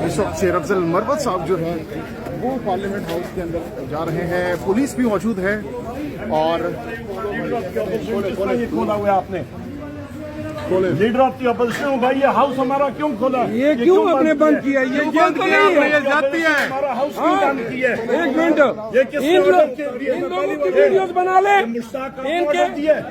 اس وقت شیر افضل مروت صاحب جو ہیں وہ پارلیمنٹ ہاؤس کے اندر جا رہے ہیں، پولیس بھی موجود ہے اور کھولا ہوا آپ نے لیڈر آف دی اپوزیشن بھائی، یہ ہاؤس ہمارا کیوں کھولا؟ یہ کیوں آپ نے بند کیا؟ یہ جیل تو نہیں ہے، یہ جاتی ہے ہمارا ہاؤس کیوں بند کیا ہے؟ ایک منٹ، یہ کس ان لوگوں کی ویڈیوز بنا لیں، مشتاق کا ان کے آرڈر دیا ہے،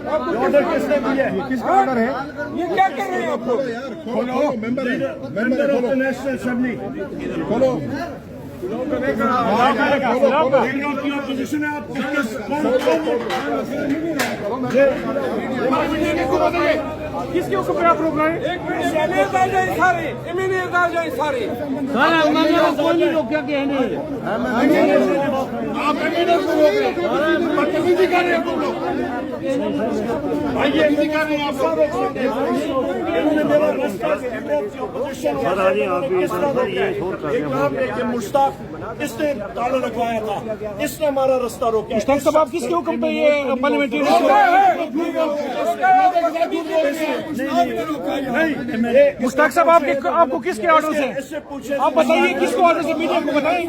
آرڈر کس نے دیا ہے؟ کس کا آرڈر ہے؟ یہ کیا کر رہے ہیں آپ لوگ؟ Member of the national assembly کھولو لیڈر آف دی اپوزیشن ہے، آپ کس کے حکم پہ آپ روک رہے ہیں؟ ایک منٹ، امیز آ جائیں سارے، امیز آ جائیں سارے۔ کوئی نہیں روکیا کہ نہیں آپ ایمیننس کو روک رہے ہیں، بدتمیزی کر رہے ہیں تم لوگ، بدتمیزی کر رہے ہیں آپ لوگ۔ مشتاق اس نے تالا لگوایا تھا، اس نے ہمارا رستہ روکا۔ مشتاق صاحب، آپ کس کے حکم پہ یہ پارلیمنٹری مشتاق صاحب آپ کو کس کے آرڈر سے؟ آپ بتائیے کس کو آرڈر سے؟ میڈیا کو بتائیں۔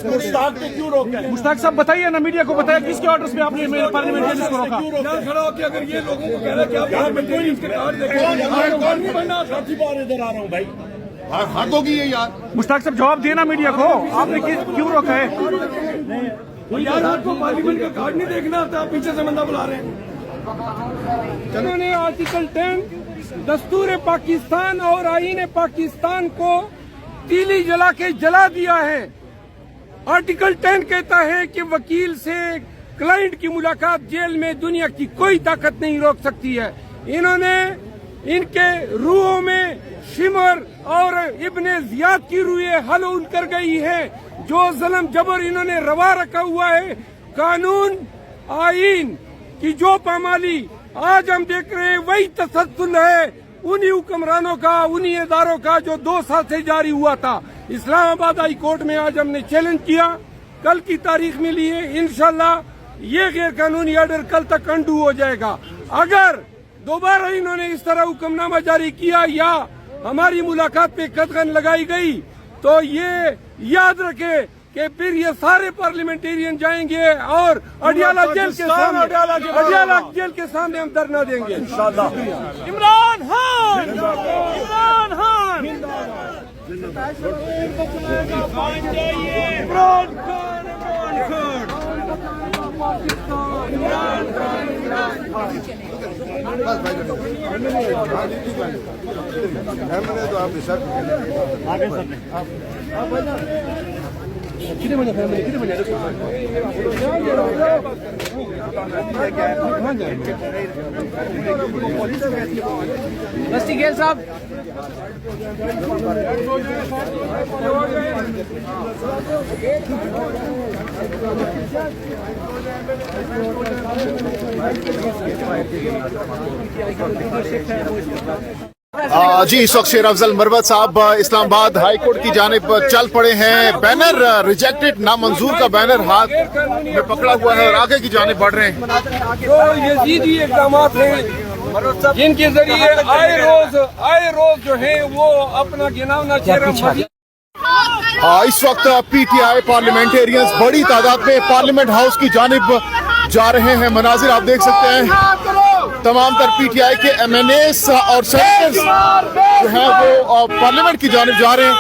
مشتاق نے کیوں روکا ہے؟ مشتاق صاحب بتائیے نا، میڈیا کو بتائیں کس کے آرڈر سے آپ نے پارلیمنٹری کو روکا؟ کھڑا ہو کے اگر یہ لوگوں کو کہہ رہا کہ آپ بار ادھر آ رہا ہوں بھائی، حد ہوگی یہ یار۔ مشتاق صاحب جواب دینا میڈیا کو، آپ نے کیوں روکا ہے؟ یار آپ کو پارلیمنٹ کا کارڈ نہیں دیکھنا آتا، آپ پیچھے سے بندہ بلا رہے ہیں۔ انہوں نے آرٹیکل 10 دستور پاکستان اور آئین پاکستان کو تیلی جلا کے جلا دیا ہے۔ آرٹیکل 10 کہتا ہے کہ وکیل سے کلائنٹ کی ملاقات جیل میں دنیا کی کوئی طاقت نہیں روک سکتی ہے۔ انہوں نے ان کے روحوں میں شمر اور ابن زیاد کی روحیں حلول کر گئی ہے۔ جو ظلم جبر انہوں نے روا رکھا ہوا ہے، قانون آئین کی جو پامالی آج ہم دیکھ رہے ہیں، وہی تسلسل ہے انہی حکمرانوں کا، انہی اداروں کا جو 2 سال سے جاری ہوا تھا۔ اسلام آباد ہائی کورٹ میں آج ہم نے چیلنج کیا، کل کی تاریخ میں لیے، انشاءاللہ یہ غیر قانونی آرڈر کل تک انڈو ہو جائے گا۔ اگر دوبارہ انہوں نے اس طرح حکم نامہ جاری کیا یا ہماری ملاقات پہ قدغن لگائی گئی تو یہ یاد رکھے کہ پھر یہ سارے پارلیمنٹیرین جائیں گے اور اڈیالہ جیل کے سامنے ہم دھرنا دیں گے انشاءاللہ۔ عمران خان، عمران خان، عمران خان، تو آپ رستی گیل صاحب جی، اس وقت شیر افضل مروت صاحب اسلام آباد ہائی کورٹ کی جانب چل پڑے ہیں۔ بینر ریجیکٹڈ نامنظور کا بینر ہاتھ میں پکڑا ہوا ہے اور آگے کی جانب بڑھ رہے ہیں۔ جو یزیدی اقدامات ہیں جن کے ذریعے آئے روز جو ہے وہ اپنا گناونا چہرہ اس وقت پی ٹی آئی پارلیمنٹیرینز بڑی تعداد میں پارلیمنٹ ہاؤس کی جانب جا رہے ہیں۔ مناظر آپ دیکھ سکتے ہیں، تمام تر پی ٹی آئی کے ایم این ایز اور سینیٹرز جو ہیں وہ پارلیمنٹ کی جانب جا رہے ہیں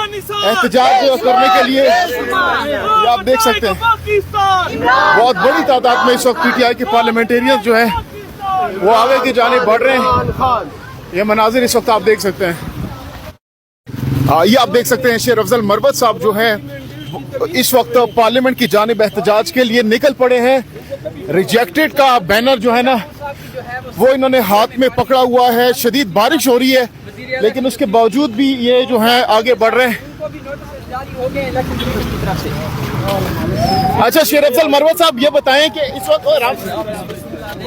احتجاج کرنے کے لیے۔ یہ آپ دیکھ سکتے ہیں بہت بڑی تعداد میں اس وقت پی ٹی آئی کے پارلیمنٹیرینز جو ہیں وہ آگے کی جانب بڑھ رہے ہیں۔ یہ مناظر اس وقت آپ دیکھ سکتے ہیں۔ یہ آپ دیکھ سکتے ہیں شیر افضل مروت صاحب جو ہیں اس وقت پارلیمنٹ کی جانب احتجاج کے لیے نکل پڑے ہیں۔ ریجیکٹڈ کا بینر جو ہے نا وہ انہوں نے ہاتھ میں پکڑا ہوا ہے۔ شدید بارش ہو رہی ہے لیکن اس کے باوجود بھی یہ جو ہیں آگے بڑھ رہے ہیں۔ اچھا شیر افضل مروت صاحب، یہ بتائیں کہ اس وقت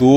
2